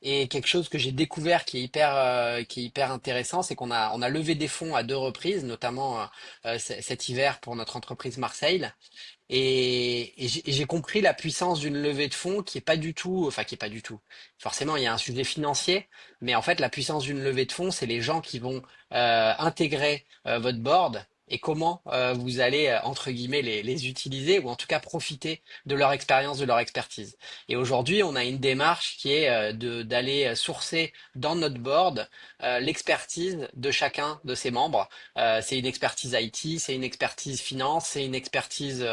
Et quelque chose que j'ai découvert qui est hyper intéressant, c'est on a levé des fonds à deux reprises, notamment cet hiver pour notre entreprise Marseille. Et j'ai compris la puissance d'une levée de fonds qui est pas du tout, enfin qui est pas du tout. Forcément, il y a un sujet financier, mais en fait, la puissance d'une levée de fonds, c'est les gens qui vont intégrer votre board et comment vous allez entre guillemets les utiliser ou en tout cas profiter de leur expérience, de leur expertise. Et aujourd'hui, on a une démarche qui est d'aller sourcer dans notre board l'expertise de chacun de ses membres. C'est une expertise IT, c'est une expertise finance, c'est une expertise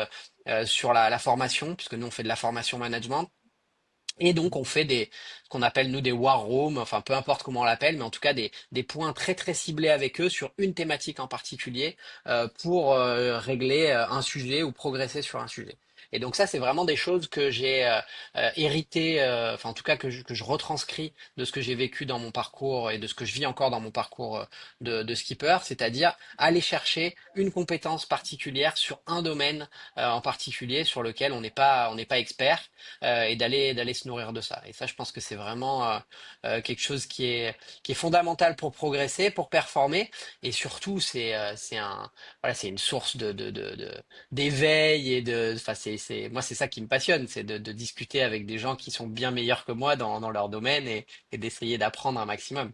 sur la formation, puisque nous on fait de la formation management. Et donc on fait ce qu'on appelle nous des war rooms, enfin peu importe comment on l'appelle, mais en tout cas des points très très ciblés avec eux sur une thématique en particulier pour régler un sujet ou progresser sur un sujet. Et donc ça c'est vraiment des choses que j'ai hérité, enfin en tout cas que je retranscris de ce que j'ai vécu dans mon parcours et de ce que je vis encore dans mon parcours de skipper, c'est-à-dire aller chercher une compétence particulière sur un domaine en particulier sur lequel on n'est pas expert et d'aller se nourrir de ça. Et ça, je pense que c'est vraiment quelque chose qui est fondamental pour progresser, pour performer, et surtout c'est un voilà c'est une source d'éveil et de enfin c'est moi c'est ça qui me passionne, c'est de discuter avec des gens qui sont bien meilleurs que moi dans leur domaine et d'essayer d'apprendre un maximum.